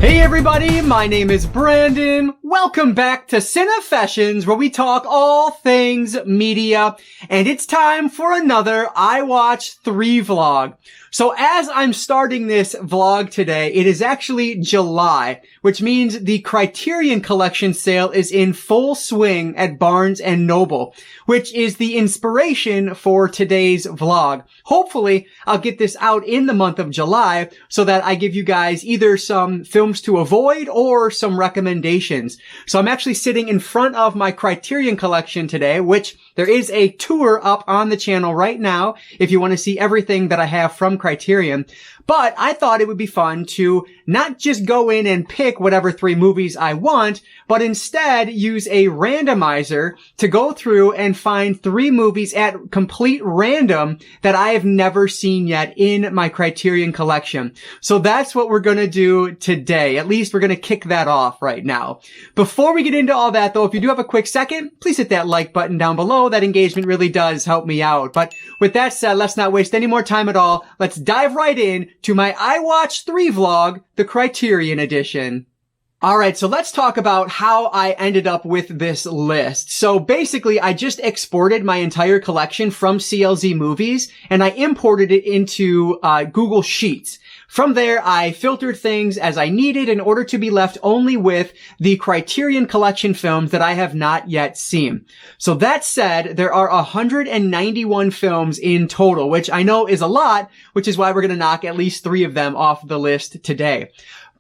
Hey everybody, my name is Brandon. Welcome back to Cinefessions, where we talk all things media. And it's time for another I Watch 3 vlog. So as I'm starting this vlog today, it is actually July, which means the Criterion collection sale is in full swing at Barnes & Noble, which is the inspiration for today's vlog. Hopefully, I'll get this out in the month of July so that I give you guys either some films to avoid or some recommendations. So I'm actually sitting in front of my Criterion collection today, which there is a tour up on the channel right now if you want to see everything that I have from Criterion. But I thought it would be fun to not just go in and pick whatever 3 movies I want, but instead use a randomizer to go through and find 3 movies at complete random that I have never seen yet in my Criterion collection. So that's what we're going to do today. At least we're going to kick that off right now. Before we get into all that though, if you do have a quick second, please hit that like button down below. That engagement really does help me out. But with that said, let's not waste any more time at all. Let's dive right in to my I Watch 3 vlog, the Criterion edition. Alright, so let's talk about how I ended up with this list. So basically, I just exported my entire collection from CLZ Movies, and I imported it into Google Sheets. From there, I filtered things as I needed in order to be left only with the Criterion collection films that I have not yet seen. So that said, there are 191 films in total, which I know is a lot, which is why we're going to knock at least 3 of them off the list today.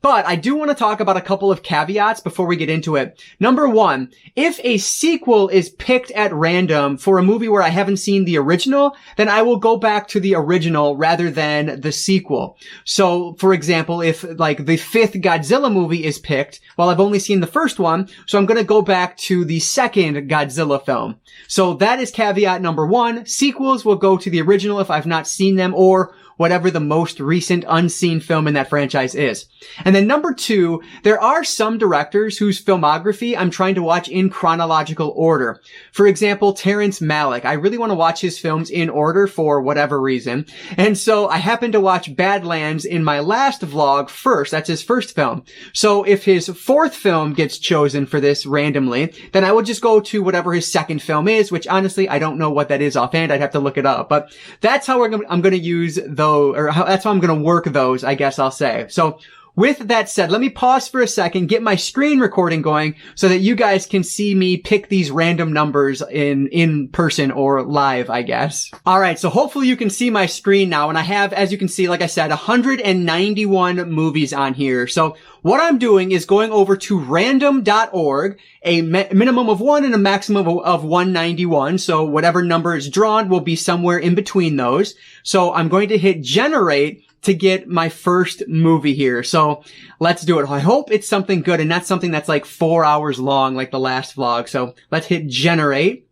But I do want to talk about a couple of caveats before we get into it. Number 1, if a sequel is picked at random for a movie where I haven't seen the original, then I will go back to the original rather than the sequel. So, for example, if like the 5th Godzilla movie is picked, well, I've only seen the first one, so I'm going to go back to the 2nd Godzilla film. So that is caveat number 1. Sequels will go to the original if I've not seen them, or whatever the most recent unseen film in that franchise is. And then number 2, there are some directors whose filmography I'm trying to watch in chronological order. For example, Terrence Malick. I really want to watch his films in order for whatever reason. And so I happened to watch Badlands in my last vlog first. That's his first film. So if his 4th film gets chosen for this randomly, then I will just go to whatever his 2nd film is, which honestly, I don't know what that is offhand. I'd have to look it up. But that's how I'm going to use that's how I'm going to work those, I guess I'll say. So with that said, let me pause for a second, get my screen recording going so that you guys can see me pick these random numbers in person or live, I guess. All right. So hopefully you can see my screen now. And I have, as you can see, like I said, 191 movies on here. So what I'm doing is going over to random.org, a minimum of 1 and a maximum of 191. So whatever number is drawn will be somewhere in between those. So I'm going to hit generate to get my first movie here. So let's do it. I hope it's something good and not something that's like 4 hours long like the last vlog. So let's hit generate.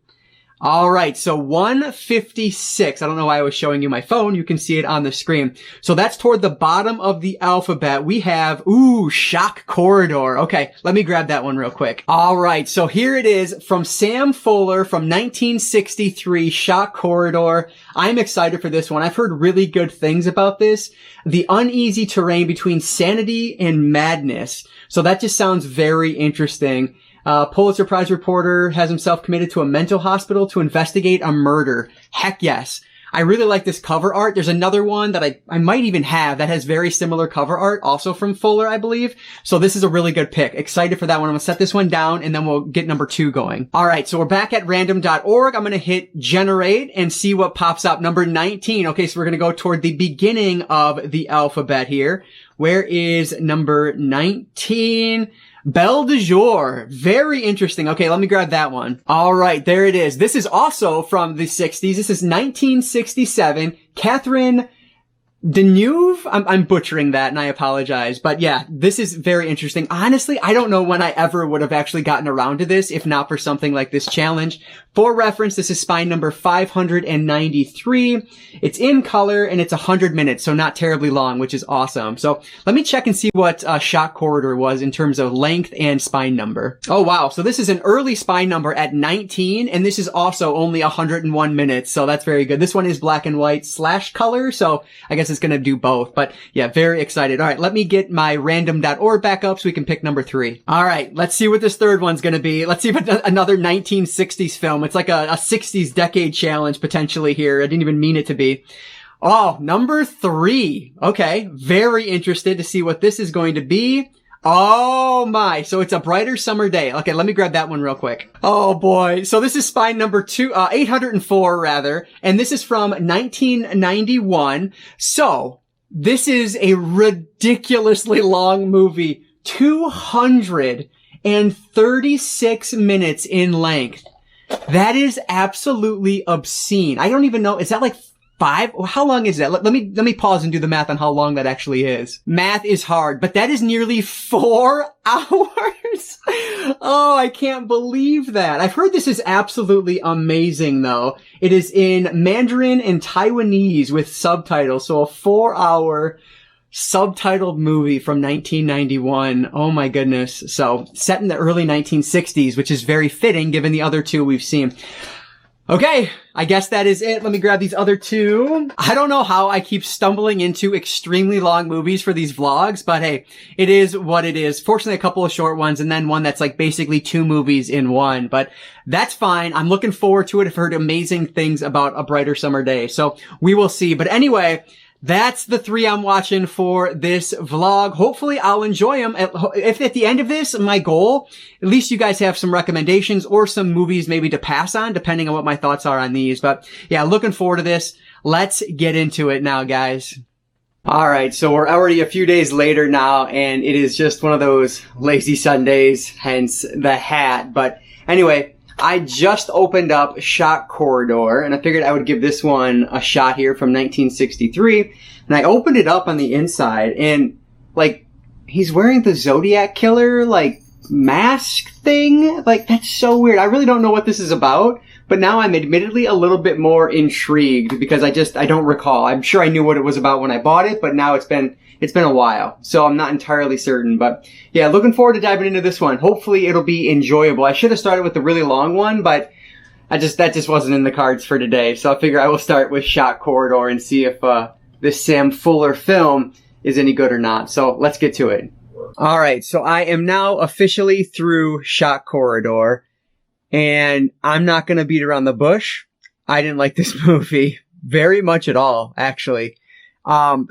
All right, so 156. I don't know why I was showing you my phone. You can see it on the screen. So that's toward the bottom of the alphabet. We have, Shock Corridor. Okay, let me grab that one real quick. All right, so here it is from Sam Fuller from 1963, Shock Corridor. I'm excited for this one. I've heard really good things about this. The uneasy terrain between sanity and madness. So that just sounds very interesting. Pulitzer Prize reporter has himself committed to a mental hospital to investigate a murder. Heck yes. I really like this cover art. There's another one that I might even have that has very similar cover art, also from Fuller, I believe. So this is a really good pick. Excited for that one. I'm going to set this one down and then we'll get number 2 going. All right. So we're back at random.org. I'm going to hit generate and see what pops up. Number 19. Okay. So we're going to go toward the beginning of the alphabet here. Where is number 19? Belle de Jour. Very interesting. Okay, let me grab that one. All right, there it is. This is also from the 60s. This is 1967. Catherine Deneuve? I'm butchering that and I apologize. But yeah, this is very interesting. Honestly, I don't know when I ever would have actually gotten around to this if not for something like this challenge. For reference, this is spine number 593. It's in color and it's 100 minutes, so not terribly long, which is awesome. So let me check and see what Shock Corridor was in terms of length and spine number. Oh wow, so this is an early spine number at 19, and this is also only 101 minutes, so that's very good. This one is black and white / color, so I guess it's going to do both. But yeah, very excited. All right, let me get my random.org back up so we can pick number 3. All right, let's see what this third one's going to be. Let's see if it's another 1960s film. It's like a 60s decade challenge potentially here. I didn't even mean it to be. Oh, number 3. Okay, very interested to see what this is going to be. Oh my, so it's A Brighter Summer Day. Okay, let me grab that one real quick. Oh boy, so this is spine number 804 rather, and this is from 1991. So, this is a ridiculously long movie, 236 minutes in length. That is absolutely obscene. I don't even know, is that like 5? How long is that? Let me pause and do the math on how long that actually is. Math is hard, but that is nearly 4 hours. Oh, I can't believe that. I've heard this is absolutely amazing though. It is in Mandarin and Taiwanese with subtitles. So a 4-hour subtitled movie from 1991. Oh my goodness. So set in the early 1960s, which is very fitting given the other two we've seen. Okay, I guess that is it. Let me grab these other 2. I don't know how I keep stumbling into extremely long movies for these vlogs, but hey, it is what it is. Fortunately, a couple of short ones and then one that's like basically 2 movies in one, but that's fine. I'm looking forward to it. I've heard amazing things about A Brighter Summer Day, so we will see. But anyway, that's the 3 I'm watching for this vlog. Hopefully I'll enjoy them. If at the end of this, my goal, at least you guys have some recommendations or some movies maybe to pass on, depending on what my thoughts are on these. But yeah, looking forward to this. Let's get into it now, guys. All right, so we're already a few days later now, and it is just one of those lazy Sundays, hence the hat. But anyway, I just opened up Shock Corridor, and I figured I would give this one a shot here from 1963. And I opened it up on the inside, and, like, he's wearing the Zodiac Killer, like, mask thing? Like, that's so weird. I really don't know what this is about, but now I'm admittedly a little bit more intrigued, because I don't recall. I'm sure I knew what it was about when I bought it, but now it's been a while, so I'm not entirely certain. But yeah, looking forward to diving into this one. Hopefully it'll be enjoyable. I should have started with the really long one, but that just wasn't in the cards for today. So I figure I will start with Shock Corridor and see if this Sam Fuller film is any good or not. So let's get to it. All right, so I am now officially through Shock Corridor, and I'm not going to beat around the bush. I didn't like this movie very much at all, actually.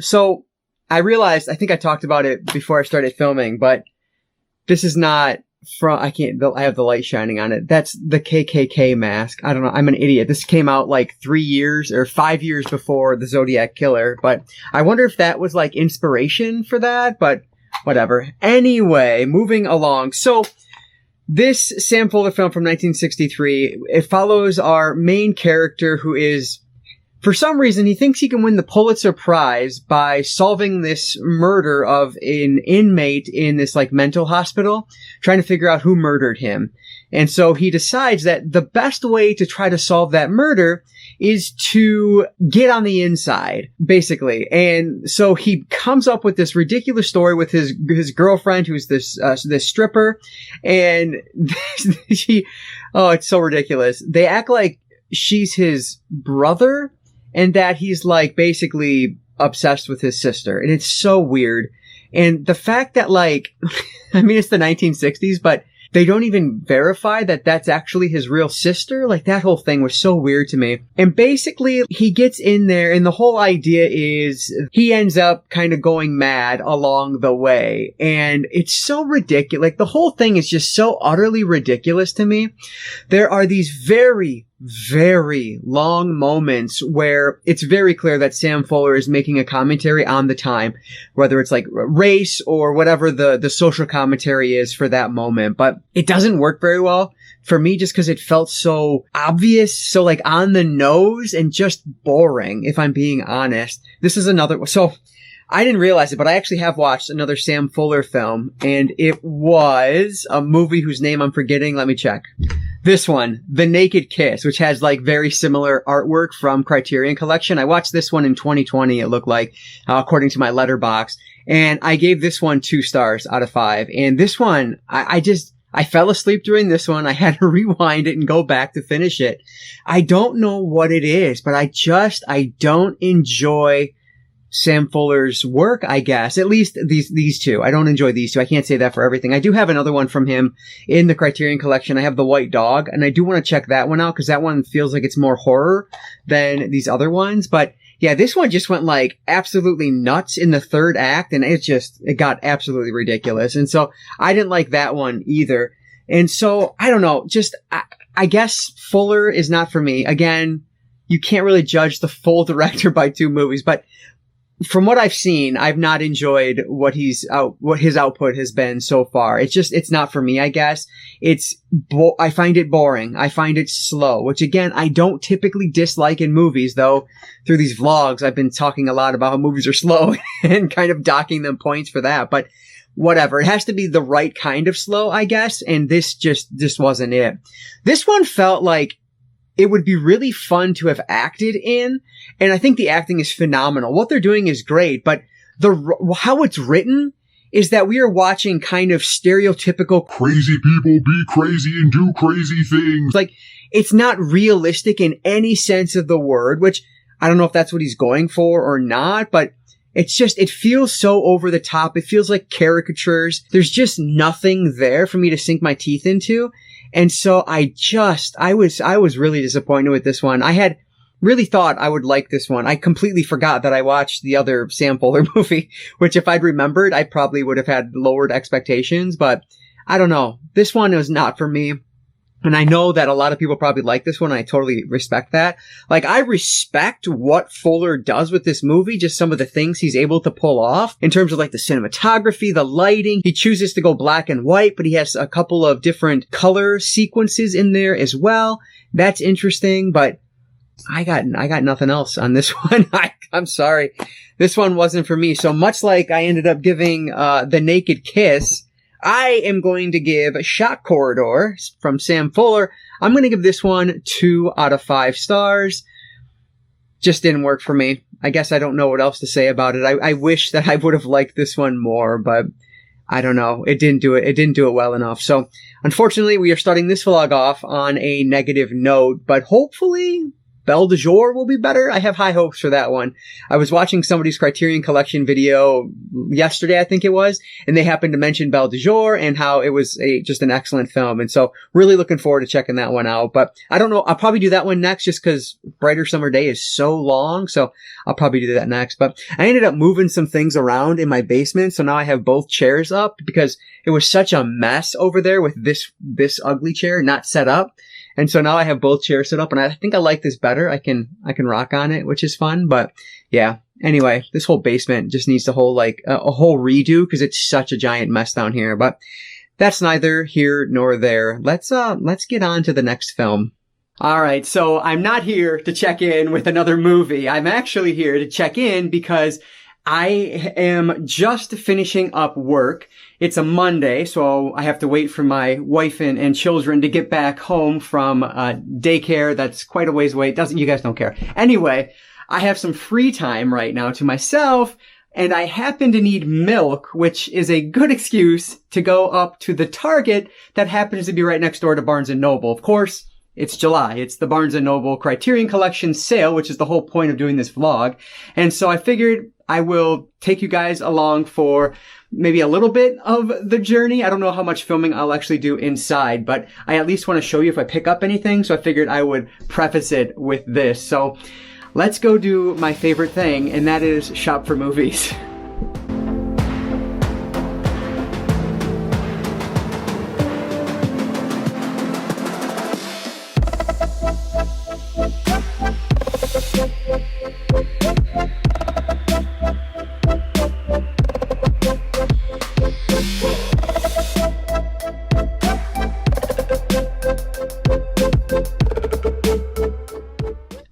So I realized, I think I talked about it before I started filming, but this is not from, I have the light shining on it. That's the KKK mask. I don't know. I'm an idiot. This came out like 3 years or 5 years before the Zodiac Killer, but I wonder if that was like inspiration for that, but whatever. Anyway, moving along. So this Sam Fuller film from 1963, it follows our main character who is, for some reason, he thinks he can win the Pulitzer Prize by solving this murder of an inmate in this like mental hospital, trying to figure out who murdered him. And so he decides that the best way to try to solve that murder is to get on the inside, basically. And so he comes up with this ridiculous story with his girlfriend, who's this stripper, and it's so ridiculous. They act like she's his brother, and that he's like basically obsessed with his sister. And it's so weird. And the fact that like, I mean, it's the 1960s, but they don't even verify that that's actually his real sister. Like that whole thing was so weird to me. And basically he gets in there and the whole idea is he ends up kind of going mad along the way. And it's so ridiculous. Like the whole thing is just so utterly ridiculous to me. There are these very, very long moments where it's very clear that Sam Fuller is making a commentary on the time, whether it's like race or whatever the social commentary is for that moment. But it doesn't work very well for me just because it felt so obvious, so like on the nose and just boring, if I'm being honest. This is another, so I didn't realize it, but I actually have watched another Sam Fuller film, and it was a movie whose name I'm forgetting. Let me check. This one, The Naked Kiss, which has like very similar artwork from Criterion Collection. I watched this one in 2020, it looked like, according to my letterbox. And I gave this one 2 stars out of 5. And this one, I fell asleep during this one. I had to rewind it and go back to finish it. I don't know what it is, but I don't enjoy Sam Fuller's work, I guess. At least these two. I don't enjoy these two. I can't say that for everything. I do have another one from him in the Criterion collection. I have The White Dog, and I do want to check that one out because that one feels like it's more horror than these other ones. But yeah, this one just went like absolutely nuts in the third act, and it got absolutely ridiculous. And so I didn't like that one either. And so I don't know, I guess Fuller is not for me. Again, you can't really judge the full director by two movies, but from what I've seen, I've not enjoyed what his output has been so far. It's not for me, I guess. I find it boring. I find it slow, which again, I don't typically dislike in movies, though through these vlogs, I've been talking a lot about how movies are slow and kind of docking them points for that, but whatever. It has to be the right kind of slow, I guess. And this wasn't it. This one felt like it would be really fun to have acted in. And I think the acting is phenomenal. What they're doing is great, but how it's written is that we are watching kind of stereotypical crazy people be crazy and do crazy things. Like, it's not realistic in any sense of the word, which I don't know if that's what he's going for or not, but it feels so over the top. It feels like caricatures. There's just nothing there for me to sink my teeth into. And so I was really disappointed with this one. I had really thought I would like this one. I completely forgot that I watched the other Sam Fuller movie, which if I'd remembered, I probably would have had lowered expectations, but I don't know. This one was not for me. And I know that a lot of people probably like this one. I totally respect that. Like, I respect what Fuller does with this movie, just some of the things he's able to pull off in terms of like the cinematography, the lighting. He chooses to go black and white, but he has a couple of different color sequences in there as well. That's interesting, but I got nothing else on this one. I'm sorry. This one wasn't for me. So much like I ended up giving The Naked Kiss, I am going to give Shock Corridor from Sam Fuller. I'm going to give this one 2 out of 5 stars. Just didn't work for me. I guess I don't know what else to say about it. I wish that I would have liked this one more, but I don't know. It didn't do it. It didn't do it well enough. So unfortunately, we are starting this vlog off on a negative note, but hopefully Belle de Jour will be better. I have high hopes for that one. I was watching somebody's Criterion Collection video yesterday, I think it was, and they happened to mention Belle de Jour and how it was just an excellent film. And so really looking forward to checking that one out. But I don't know. I'll probably do that one next just because Brighter Summer Day is so long. So I'll probably do that next. But I ended up moving some things around in my basement. So now I have both chairs up because it was such a mess over there with this ugly chair not set up. And so now I have both chairs set up, and I think I like this better. I can rock on it, which is fun. But yeah, anyway, this whole basement just needs a whole redo because it's such a giant mess down here. But that's neither here nor there. Let's get on to the next film. All right, so I'm not here to check in with another movie. I'm actually here to check in because I am just finishing up work. It's a Monday, so I have to wait for my wife and children to get back home from daycare. That's quite a ways away. You guys don't care. Anyway, I have some free time right now to myself, and I happen to need milk, which is a good excuse to go up to the Target that happens to be right next door to Barnes & Noble. Of course, it's July. It's the Barnes & Noble Criterion Collection sale, which is the whole point of doing this vlog. And so I figured I will take you guys along for maybe a little bit of the journey. I don't know how much filming I'll actually do inside, but I at least want to show you if I pick up anything. So I figured I would preface it with this. So let's go do my favorite thing, and that is shop for movies.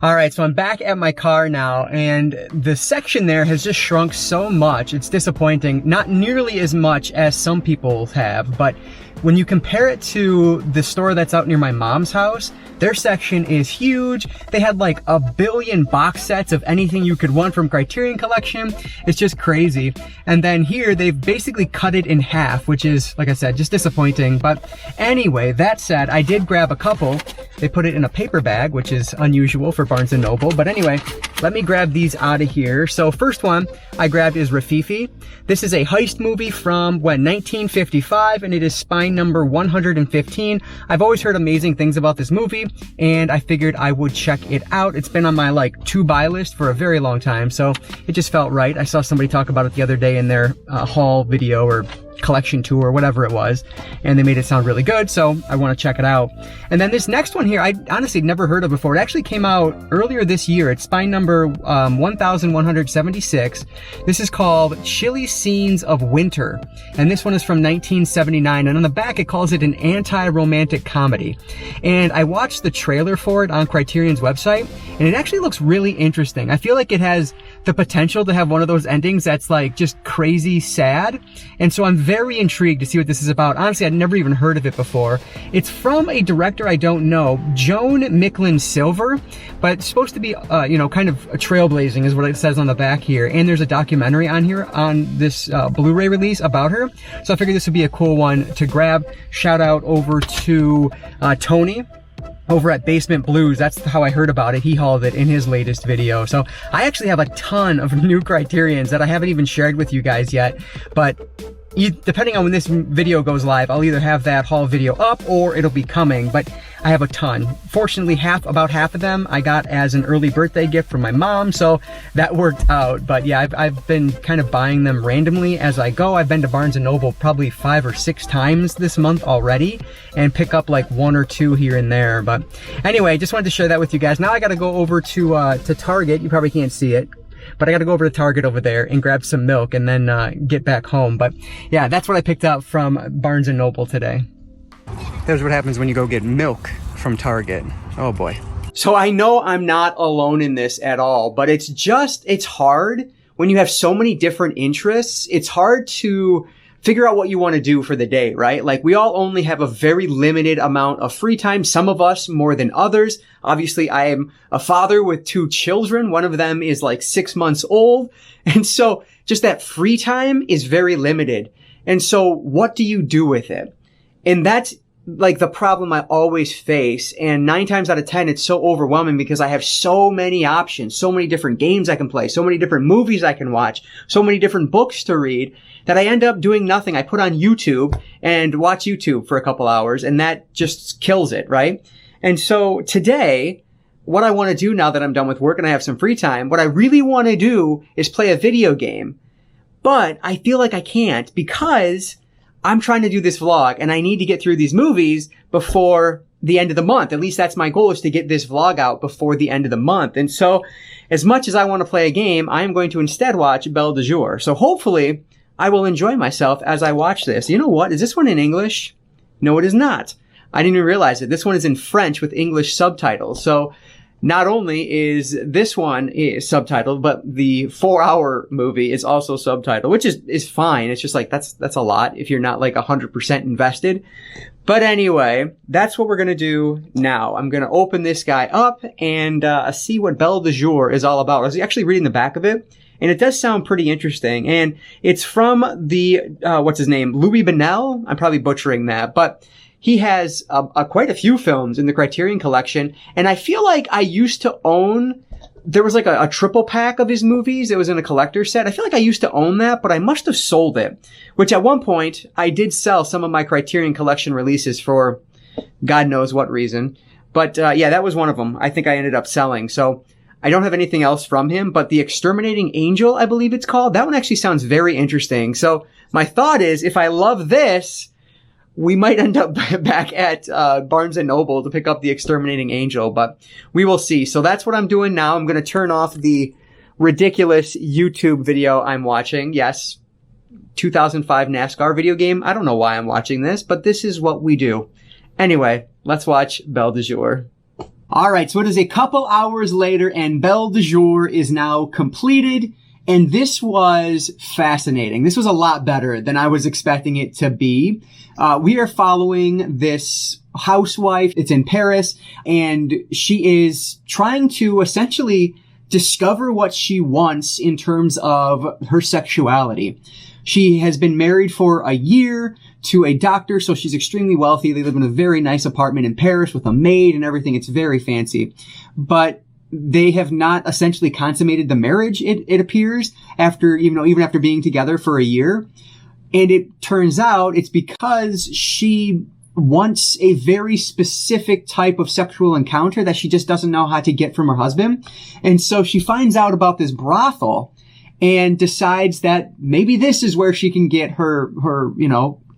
All right, so I'm back at my car now, and the section there has just shrunk so much. It's disappointing. Not nearly as much as some people have, but when you compare it to the store that's out near my mom's house, their section is huge. They had like 1 billion box sets of anything you could want from Criterion Collection. It's just crazy. And then here, they've basically cut it in half, which is, like I said, just disappointing. But anyway, that said, I did grab a couple. They put it in a paper bag, which is unusual for Barnes & Noble. But anyway, let me grab these out of here. So first one I grabbed is Rafifi. This is a heist movie from, 1955, and it is spine number 115. I've always heard amazing things about this movie, and I figured I would check it out. It's been on my to-buy list for a very long time, so it just felt right. I saw somebody talk about it the other day in their haul video or collection tour or whatever it was, and they made it sound really good, so I want to check it out. And then this next one here, I honestly never heard of before. It actually came out earlier this year. It's spine number 1176. This is called Chilly Scenes of Winter, and this one is from 1979, and on the back it calls it an anti-romantic comedy. And I watched the trailer for it on Criterion's website, and it actually looks really interesting. I feel like it has the potential to have one of those endings that's just crazy sad, and so I'm very intrigued to see what this is about. Honestly, I'd never even heard of it before. It's from a director I don't know, Joan Micklin Silver, but it's supposed to be, kind of trailblazing is what it says on the back here. And there's a documentary on here on this Blu-ray release about her. So I figured this would be a cool one to grab. Shout out over to Tony over at Basement Blues. That's how I heard about it. He hauled it in his latest video. So I actually have a ton of new Criterions that I haven't even shared with you guys yet, but depending on when this video goes live, I'll either have that haul video up or it'll be coming, but I have a ton. Fortunately, about half of them I got as an early birthday gift from my mom, so that worked out. But yeah, I've been kind of buying them randomly as I go. I've been to Barnes & Noble probably 5 or 6 times this month already and pick up 1 or 2 here and there. But anyway, just wanted to share that with you guys. Now I gotta go over to Target. You probably can't see it, but I gotta go over to Target over there and grab some milk and then get back home. But yeah, that's what I picked up from Barnes & Noble today. There's what happens when you go get milk from Target. Oh boy. So I know I'm not alone in this at all, but it's hard when you have so many different interests. It's hard to figure out what you want to do for the day, right? We all only have a very limited amount of free time, some of us more than others. Obviously, I am a father with 2 children. One of them is 6 months old. And so just that free time is very limited. And so what do you do with it? And that's the problem I always face. And 9 times out of 10, it's so overwhelming because I have so many options, so many different games I can play, so many different movies I can watch, so many different books to read that I end up doing nothing. I put on YouTube and watch YouTube for a couple hours, and that just kills it, right? And so today, what I want to do now that I'm done with work and I have some free time, what I really want to do is play a video game. But I feel like I can't because I'm trying to do this vlog and I need to get through these movies before the end of the month. At least that's my goal, is to get this vlog out before the end of the month. And so as much as I want to play a game, I am going to instead watch Belle de Jour. So hopefully I will enjoy myself as I watch this. You know what? Is this one in English? No, it is not. I didn't even realize it. This one is in French with English subtitles. So not only is this one subtitled, but the 4-hour movie is also subtitled, which is fine. It's just that's a lot if you're not 100% invested. But anyway, that's what we're going to do now. I'm going to open this guy up and see what Belle de Jour is all about. I was actually reading the back of it, and it does sound pretty interesting. And it's from the, what's his name? Louis Buñuel? I'm probably butchering that, but he has quite a few films in the Criterion collection, and I feel like I used to own, there was a triple pack of his movies. It was in a collector's set. I feel like I used to own that, but I must have sold it, which at one point I did sell some of my Criterion collection releases for God knows what reason. But yeah, that was one of them I think I ended up selling. So I don't have anything else from him, but The Exterminating Angel, I believe it's called, that one actually sounds very interesting. So my thought is, if I love this, we might end up back at Barnes & Noble to pick up The Exterminating Angel, but we will see. So that's what I'm doing now. I'm going to turn off the ridiculous YouTube video I'm watching. Yes, 2005 NASCAR video game. I don't know why I'm watching this, but this is what we do. Anyway, let's watch Belle de Jour. All right, so it is a couple hours later, and Belle de Jour is now completed. And this was fascinating. This was a lot better than I was expecting it to be. We are following this housewife. It's in Paris, and she is trying to essentially discover what she wants in terms of her sexuality. She has been married for a year to a doctor, so she's extremely wealthy. They live in a very nice apartment in Paris with a maid and everything. It's very fancy. But they have not essentially consummated the marriage, it appears, after, even after being together for a year. And it turns out it's because she wants a very specific type of sexual encounter that she just doesn't know how to get from her husband. And so she finds out about this brothel and decides that maybe this is where she can get her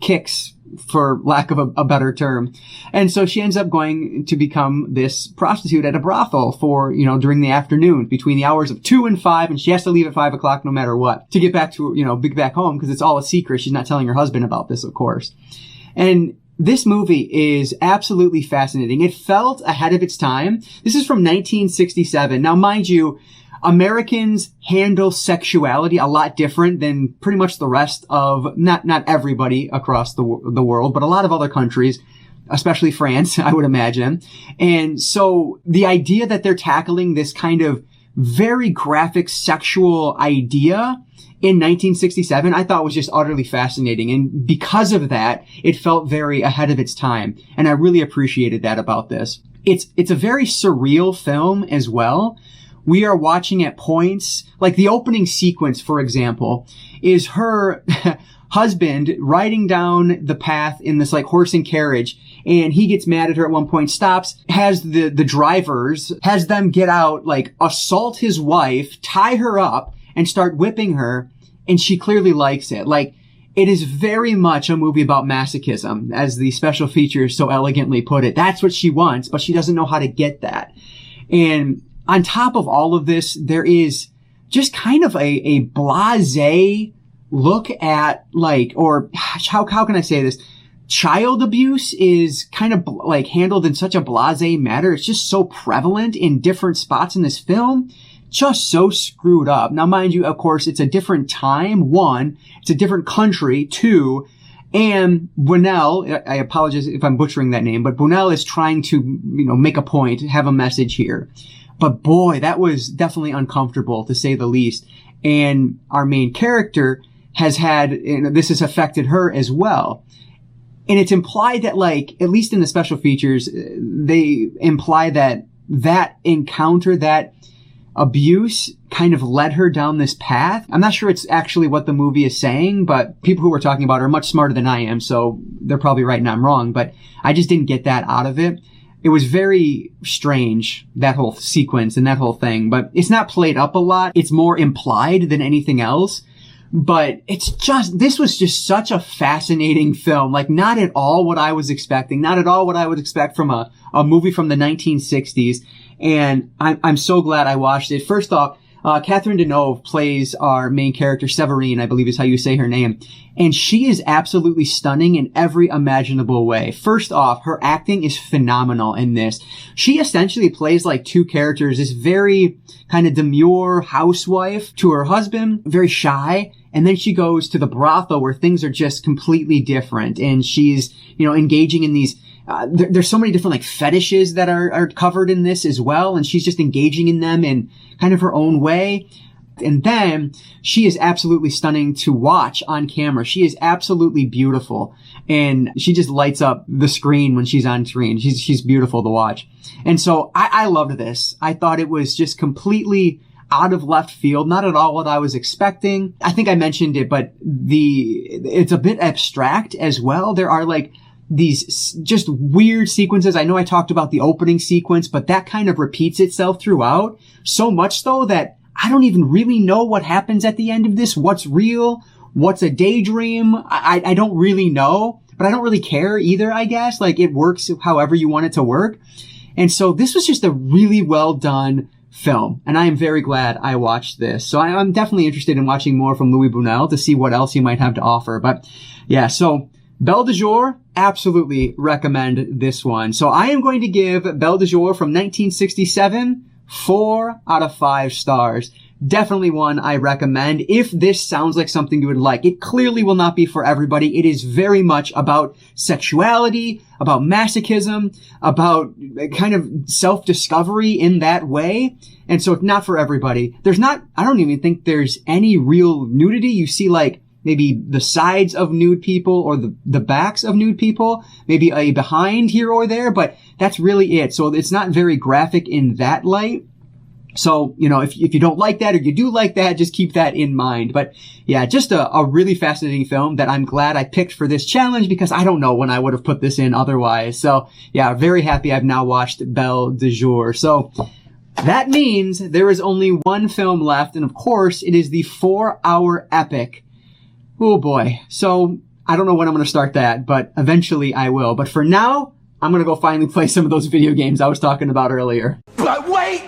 kicks, for lack of a better term. And so she ends up going to become this prostitute at a brothel for, during the afternoon between the hours of 2 and 5. And she has to leave at 5 o'clock no matter what to get back to, back home, because it's all a secret. She's not telling her husband about this, of course. And this movie is absolutely fascinating. It felt ahead of its time. This is from 1967. Now, mind you, Americans handle sexuality a lot different than pretty much the rest of, not everybody across the world, but a lot of other countries, especially France, I would imagine. And so the idea that they're tackling this kind of very graphic sexual idea in 1967, I thought was just utterly fascinating. And because of that, it felt very ahead of its time. And I really appreciated that about this. It's a very surreal film as well. We are watching at points, like the opening sequence, for example, is her husband riding down the path in this like horse and carriage. And he gets mad at her at one point, stops, has the drivers, has them get out, like assault his wife, tie her up, and start whipping her. And she clearly likes it. Like, it is very much a movie about masochism, as the special features so elegantly put it. That's what she wants, but she doesn't know how to get that. And on top of all of this, there is just kind of a blasé look at, like, or how can I say this? Child abuse is kind of like handled in such a blasé manner. It's just so prevalent in different spots in this film. Just so screwed up. Now, mind you, of course, it's a different time. 1, it's a different country. 2, and Leonell, I apologize if I'm butchering that name, but Leonell is trying to, make a point, have a message here. But boy, that was definitely uncomfortable, to say the least. And our main character has had, this has affected her as well. And it's implied that, like, at least in the special features, they imply that encounter, that abuse kind of led her down this path. I'm not sure it's actually what the movie is saying, but people who we're talking about are much smarter than I am, so they're probably right and I'm wrong, but I just didn't get that out of it. It was very strange, that whole sequence and that whole thing, but it's not played up a lot. It's more implied than anything else. But this was just such a fascinating film. Like, not at all what I was expecting, not at all what I would expect from a movie from the 1960s. And I'm so glad I watched it. First off, Catherine Deneuve plays our main character, Severine, I believe is how you say her name. And she is absolutely stunning in every imaginable way. First off, her acting is phenomenal in this. She essentially plays like two characters, this very kind of demure housewife to her husband, very shy. And then she goes to the brothel where things are just completely different. And she's, engaging in these, there's so many different like fetishes that are covered in this as well. And she's just engaging in them in kind of her own way. And then she is absolutely stunning to watch on camera. She is absolutely beautiful. And she just lights up the screen when she's on screen. She's beautiful to watch. And so I loved this. I thought it was just completely out of left field, not at all what I was expecting. I think I mentioned it, but it's a bit abstract as well. There are like these just weird sequences. I know I talked about the opening sequence, but that kind of repeats itself throughout. So much so that I don't even really know what happens at the end of this. What's real? What's a daydream? I don't really know, but I don't really care either, I guess. Like, it works however you want it to work. And so this was just a really well done film, and I am very glad I watched this. So I'm definitely interested in watching more from Louis Buñuel to see what else he might have to offer. But yeah, so Belle de Jour, absolutely recommend this one. So I am going to give Belle de Jour from 1967 4 out of 5 stars. Definitely one I recommend if this sounds like something you would like. It clearly will not be for everybody. It is very much about sexuality, about masochism, about kind of self-discovery in that way. And so it's not for everybody. I don't even think there's any real nudity. You see like maybe the sides of nude people or the backs of nude people, maybe a behind here or there, but that's really it. So it's not very graphic in that light. So, if you don't like that or you do like that, just keep that in mind. But yeah, just a really fascinating film that I'm glad I picked for this challenge because I don't know when I would have put this in otherwise. So yeah, very happy I've now watched Belle de Jour. So that means there is only one film left. And of course, it is the 4-hour epic. Oh boy. So I don't know when I'm going to start that, but eventually I will. But for now, I'm going to go finally play some of those video games I was talking about earlier. But wait!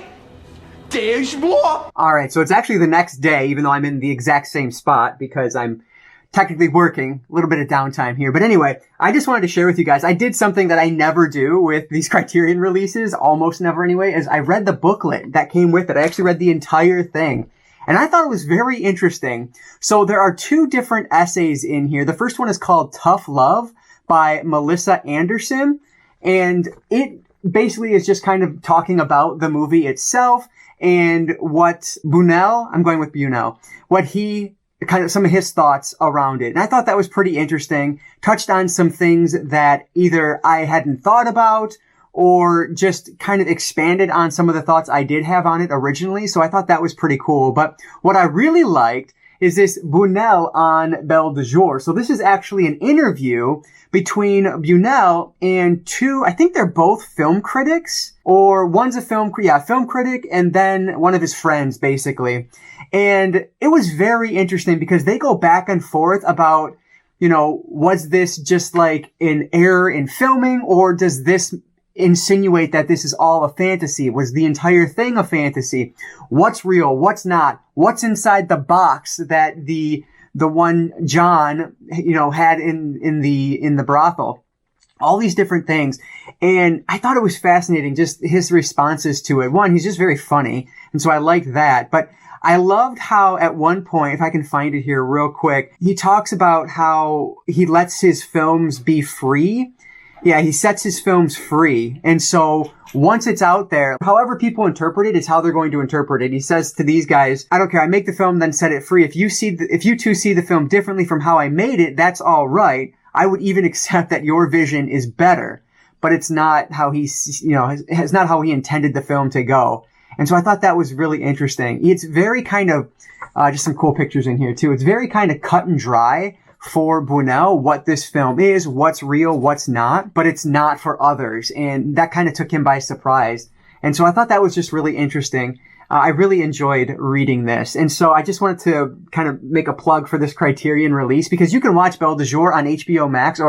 There's more! Alright, so it's actually the next day, even though I'm in the exact same spot because I'm technically working. A little bit of downtime here. But anyway, I just wanted to share with you guys, I did something that I never do with these Criterion releases, almost never anyway, is I read the booklet that came with it. I actually read the entire thing. And I thought it was very interesting. So there are 2 different essays in here. The first one is called Tough Love by Melissa Anderson. And it basically is just kind of talking about the movie itself and what Buñuel, I'm going with Buñuel, what he, kind of some of his thoughts around it. And I thought that was pretty interesting. Touched on some things that either I hadn't thought about or just kind of expanded on some of the thoughts I did have on it originally. So I thought that was pretty cool. But what I really liked is this Buñuel on Belle de Jour. So this is actually an interview between Buñuel and 2, I think they're both film critics, or one's a film critic, and then one of his friends, basically. And it was very interesting because they go back and forth about, was this just like an error in filming, or does this insinuate that this is all a fantasy? Was the entire thing a fantasy? What's real? What's not? What's inside the box that the one John, had in the brothel? All these different things. And I thought it was fascinating, just his responses to it. One, he's just very funny. And so I liked that. But I loved how at one point, if I can find it here real quick, he talks about how he lets his films be free. Yeah, he sets his films free. And so once it's out there, however people interpret it is how they're going to interpret it. He says to these guys, I don't care. I make the film, then set it free. If you two see the film differently from how I made it, that's all right. I would even accept that your vision is better, but it's not how it's not how he intended the film to go. And so I thought that was really interesting. It's very kind of, just some cool pictures in here too. It's very kind of cut and dry for Buñuel, what this film is, what's real, what's not, but it's not for others. And that kind of took him by surprise. And so I thought that was just really interesting. I really enjoyed reading this. And so I just wanted to kind of make a plug for this Criterion release because you can watch Belle de Jour on HBO Max,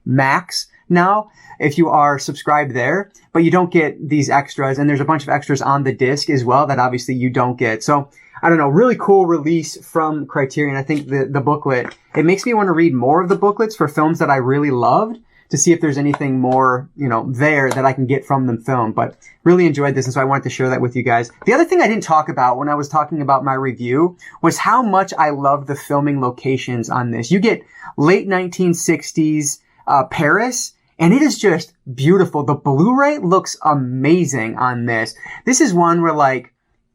Max now, if you are subscribed there, but you don't get these extras. And there's a bunch of extras on the disc as well that obviously you don't get. So I don't know, really cool release from Criterion. I think the booklet, it makes me want to read more of the booklets for films that I really loved to see if there's anything more, there that I can get from the film. But really enjoyed this, and so I wanted to share that with you guys. The other thing I didn't talk about when I was talking about my review was how much I love the filming locations on this. You get late 1960s Paris, and it is just beautiful. The Blu-ray looks amazing on this. This is one where,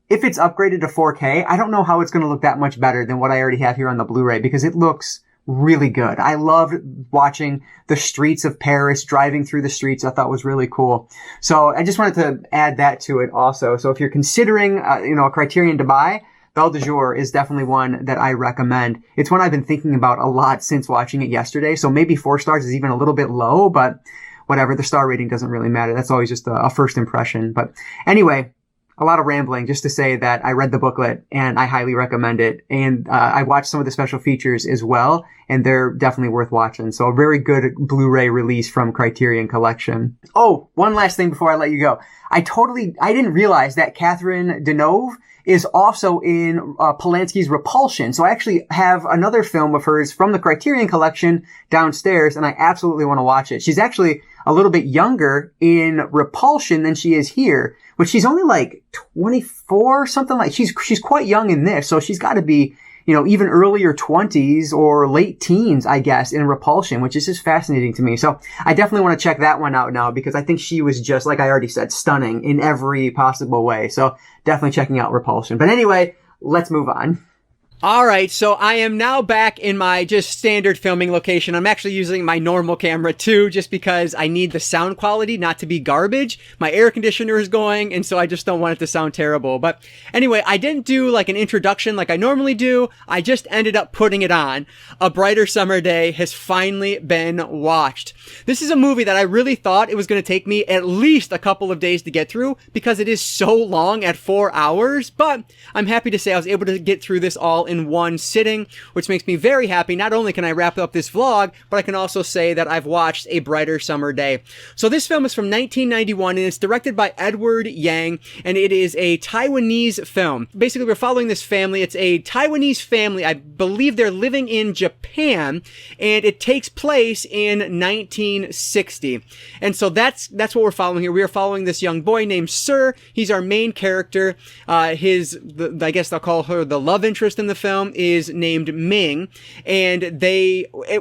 if it's upgraded to 4K, I don't know how it's going to look that much better than what I already have here on the Blu-ray because it looks really good. I loved watching the streets of Paris, driving through the streets. I thought was really cool. So I just wanted to add that to it also. So if you're considering, a Criterion to buy, Belle de Jour is definitely one that I recommend. It's one I've been thinking about a lot since watching it yesterday. So maybe 4 stars is even a little bit low, but whatever. The star rating doesn't really matter. That's always just a first impression. But anyway, a lot of rambling just to say that I read the booklet and I highly recommend it. And I watched some of the special features as well, and they're definitely worth watching. So a very good Blu-ray release from Criterion Collection. Oh, one last thing before I let you go. I didn't realize that Catherine Deneuve is also in Polanski's Repulsion. So I actually have another film of hers from the Criterion Collection downstairs, and I absolutely want to watch it. She's actually a little bit younger in Repulsion than she is here, but she's only 24 or something she's quite young in this. So she's got to be, even earlier 20s or late teens, I guess, in Repulsion, which is just fascinating to me. So I definitely want to check that one out now because I think she was just, like I already said, stunning in every possible way. So definitely checking out Repulsion. But anyway, let's move on. All right, so I am now back in my just standard filming location. I'm actually using my normal camera too, just because I need the sound quality not to be garbage. My air conditioner is going, and so I just don't want it to sound terrible. But anyway, I didn't do like an introduction like I normally do. I just ended up putting it on. A Brighter Summer Day has finally been watched. This is a movie that I really thought it was going to take me at least a couple of days to get through because it is so long at 4 hours, but I'm happy to say I was able to get through this all in one sitting, which makes me very happy. Not only can I wrap up this vlog, but I can also say that I've watched A Brighter Summer Day. So this film is from 1991 and it's directed by Edward Yang, and it is a Taiwanese film. Basically, we're following this family. It's a Taiwanese family. I believe they're living in Japan, and it takes place in 1960. And so that's what we're following here. We are following this young boy named Sir. He's our main character. I guess they'll call her the love interest in the film, is named Ming, and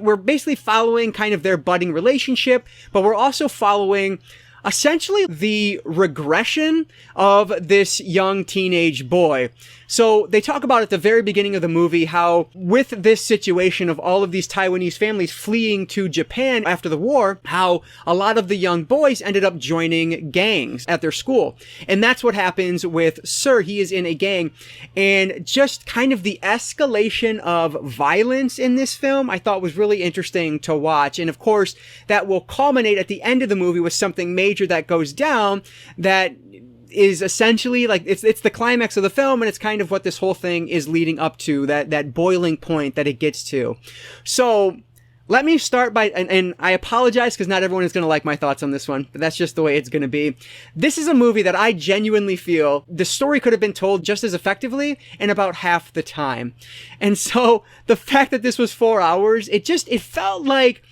we're basically following kind of their budding relationship, but we're also following essentially the regression of this young teenage boy. So they talk about at the very beginning of the movie how with this situation of all of these Taiwanese families fleeing to Japan after the war, how a lot of the young boys ended up joining gangs at their school. And that's what happens with Sir. He is in a gang, and just kind of the escalation of violence in this film I thought was really interesting to watch. And of course, that will culminate at the end of the movie with something major that goes down that is essentially like it's the climax of the film, and it's kind of what this whole thing is leading up to, that boiling point that it gets to. So let me start by, and I apologize because not everyone is going to like my thoughts on this one, but that's just the way it's going to be. This is a movie that I genuinely feel the story could have been told just as effectively in about half the time. And so the fact that this was 4 hours, it felt like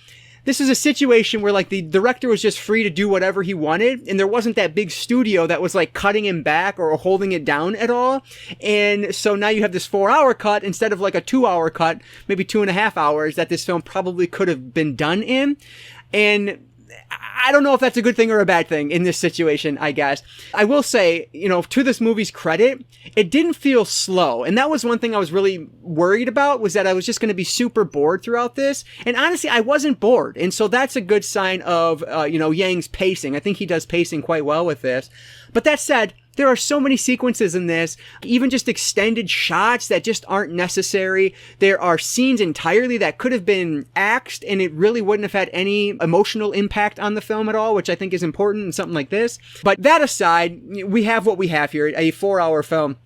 this is a situation where like the director was just free to do whatever he wanted, and there wasn't that big studio that was like cutting him back or holding it down at all. And so now you have this 4 hour cut instead of like a 2 hour cut, maybe 2.5 hours that this film probably could have been done in. And I don't know if that's a good thing or a bad thing in this situation, I guess. I will say, to this movie's credit, it didn't feel slow. And that was one thing I was really worried about, was that I was just going to be super bored throughout this. And honestly, I wasn't bored. And so that's a good sign of, Yang's pacing. I think he does pacing quite well with this. But that said, there are so many sequences in this, even just extended shots that just aren't necessary. There are scenes entirely that could have been axed, and it really wouldn't have had any emotional impact on the film at all, which I think is important in something like this. But that aside, we have what we have here, a 4 hour film.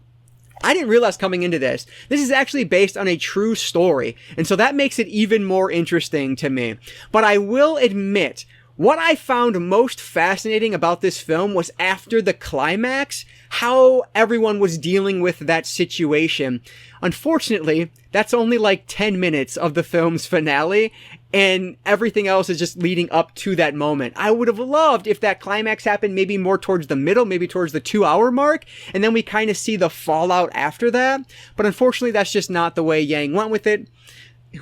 I didn't realize coming into this is actually based on a true story, and so that makes it even more interesting to me. But I will admit, what I found most fascinating about this film was after the climax, how everyone was dealing with that situation. Unfortunately, that's only like 10 minutes of the film's finale, and everything else is just leading up to that moment. I would have loved if that climax happened maybe more towards the middle, maybe towards the 2 hour mark, and then we kind of see the fallout after that. But unfortunately, that's just not the way Yang went with it.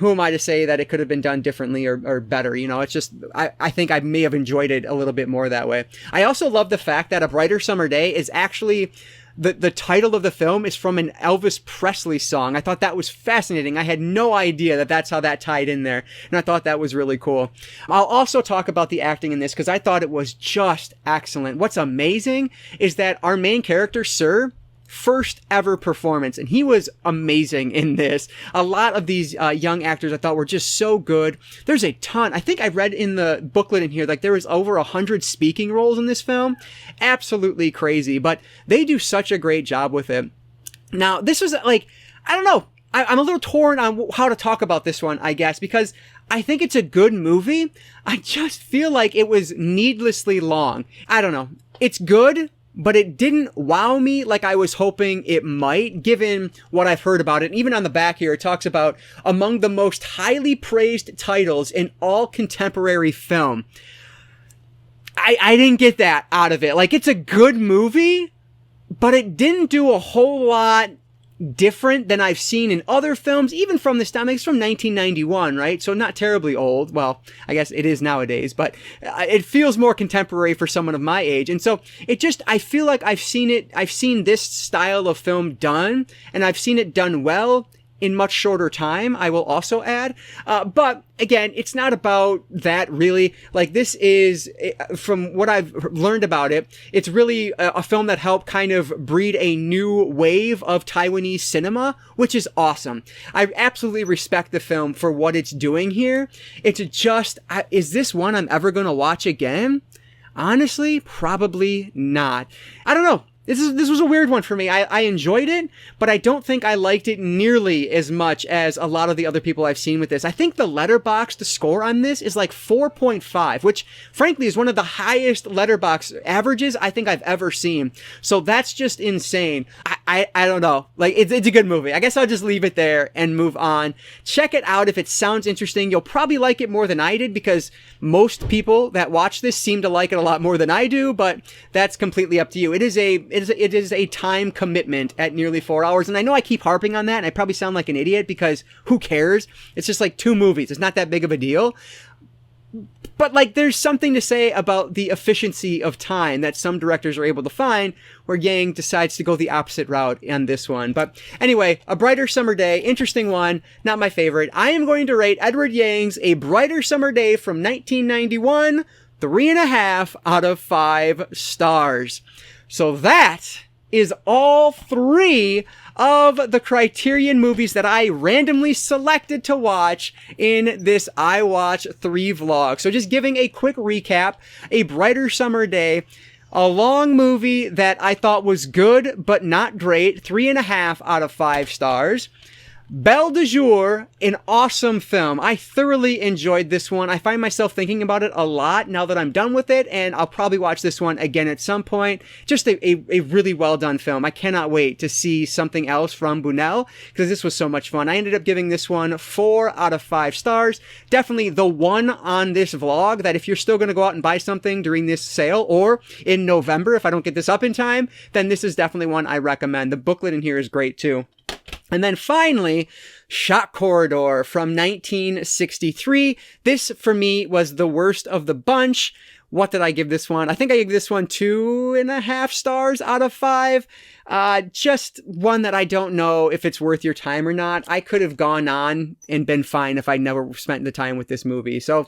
Who am I to say that it could have been done differently or better? It's just, I think I may have enjoyed it a little bit more that way. I also love the fact that A Brighter Summer Day is actually, the title of the film is from an Elvis Presley song. I thought that was fascinating. I had no idea that that's how that tied in there, and I thought that was really cool. I'll also talk about the acting in this because I thought it was just excellent. What's amazing is that our main character, Sir, first ever performance, and he was amazing in this. A lot of these young actors I thought were just so good. There's a ton. I think I read in the booklet in here, like there was over 100 speaking roles in this film. Absolutely crazy, but they do such a great job with it. Now, this was like, I don't know. I'm a little torn on how to talk about this one, I guess, because I think it's a good movie. I just feel like it was needlessly long. I don't know. It's good, but it didn't wow me like I was hoping it might, given what I've heard about it. And even on the back here, it talks about among the most highly praised titles in all contemporary film. I didn't get that out of it. Like, it's a good movie, but it didn't do a whole lot different than I've seen in other films, even from this time. It's from 1991, right? So not terribly old. Well, I guess it is nowadays, but it feels more contemporary for someone of my age. And so I feel like I've seen this style of film done, and I've seen it done well in much shorter time, I will also add. But again, it's not about that really. Like, this is, from what I've learned about it, it's really a film that helped kind of breed a new wave of Taiwanese cinema, which is awesome. I absolutely respect the film for what it's doing here. It's just, is this one I'm ever going to watch again? Honestly, probably not. I don't know. This was a weird one for me. I enjoyed it, but I don't think I liked it nearly as much as a lot of the other people I've seen with this. I think the Letterboxd score on this is like 4.5, which frankly is one of the highest Letterboxd averages I think I've ever seen. So that's just insane. I don't know. Like, it's a good movie. I guess I'll just leave it there and move on. Check it out if it sounds interesting. You'll probably like it more than I did, because most people that watch this seem to like it a lot more than I do, but that's completely up to you. It is a time commitment at nearly 4 hours. And I know I keep harping on that, and I probably sound like an idiot, because who cares? It's just like 2 movies. It's not that big of a deal. But like, there's something to say about the efficiency of time that some directors are able to find, where Yang decides to go the opposite route on this one. But anyway, A Brighter Summer Day, interesting one, not my favorite. I am going to rate Edward Yang's A Brighter Summer Day from 1991, 3.5 out of 5 stars. So that is all 3 of the Criterion movies that I randomly selected to watch in this I Watch 3 vlog. So just giving a quick recap: A Brighter Summer Day, a long movie that I thought was good but not great, 3.5 out of 5 stars. Belle de Jour, an awesome film. I thoroughly enjoyed this one. I find myself thinking about it a lot now that I'm done with it, and I'll probably watch this one again at some point. Just a really well done film. I cannot wait to see something else from Leonell, because this was so much fun. I ended up giving this one 4 out of 5 stars. Definitely the one on this vlog that if you're still going to go out and buy something during this sale, or in November if I don't get this up in time, then this is definitely one I recommend. The booklet in here is great too. And then finally, Shot Corridor from 1963. This, for me, was the worst of the bunch. What did I give this one? I think I gave this one 2.5 stars out of 5. Just one that I don't know if it's worth your time or not. I could have gone on and been fine if I'd never spent the time with this movie. So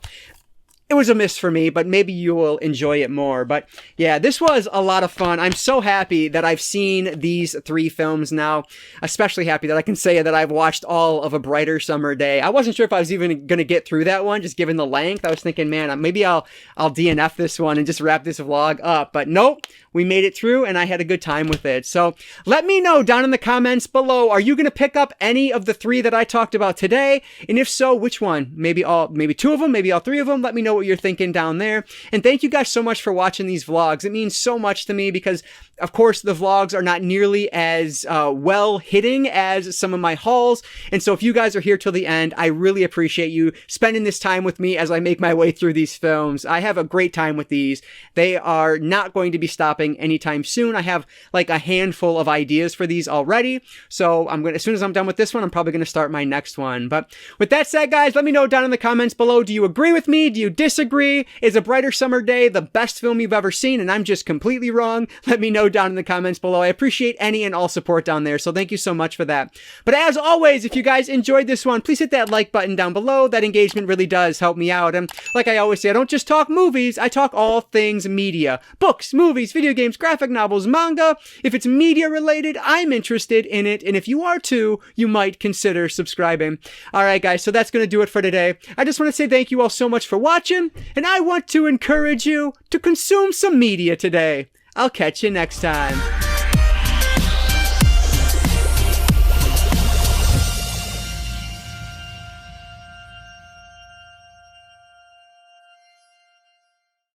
it was a miss for me, but maybe you will enjoy it more. But yeah, this was a lot of fun. I'm so happy that I've seen these 3 films now. Especially happy that I can say that I've watched all of A Brighter Summer Day. I wasn't sure if I was even going to get through that one, just given the length. I was thinking, man, maybe I'll DNF this one and just wrap this vlog up. But nope, we made it through and I had a good time with it. So let me know down in the comments below, are you going to pick up any of the 3 that I talked about today? And if so, which one? Maybe 2 of them, maybe all 3 of them. Let me know what you're thinking down there. And thank you guys so much for watching these vlogs. It means so much to me, because of course the vlogs are not nearly as well hitting as some of my hauls. And so if you guys are here till the end, I really appreciate you spending this time with me as I make my way through these films. I have a great time with these. They are not going to be stopping anytime soon. I have like a handful of ideas for these already. So as soon as I'm done with this one, I'm probably going to start my next one. But with that said, guys, let me know down in the comments below. Do you agree with me? Do you disagree? Is A Brighter Summer Day the best film you've ever seen and I'm just completely wrong? Let me know down in the comments below. I appreciate any and all support down there, so thank you so much for that. But as always, if you guys enjoyed this one, please hit that like button down below. That engagement really does help me out. And like I always say, I don't just talk movies, I talk all things media. Books, movies, video games, graphic novels, manga. If it's media related, I'm interested in it, and if you are too, you might consider subscribing. Alright guys, so that's going to do it for today. I just want to say thank you all so much for watching, and I want to encourage you to consume some media today. I'll catch you next time.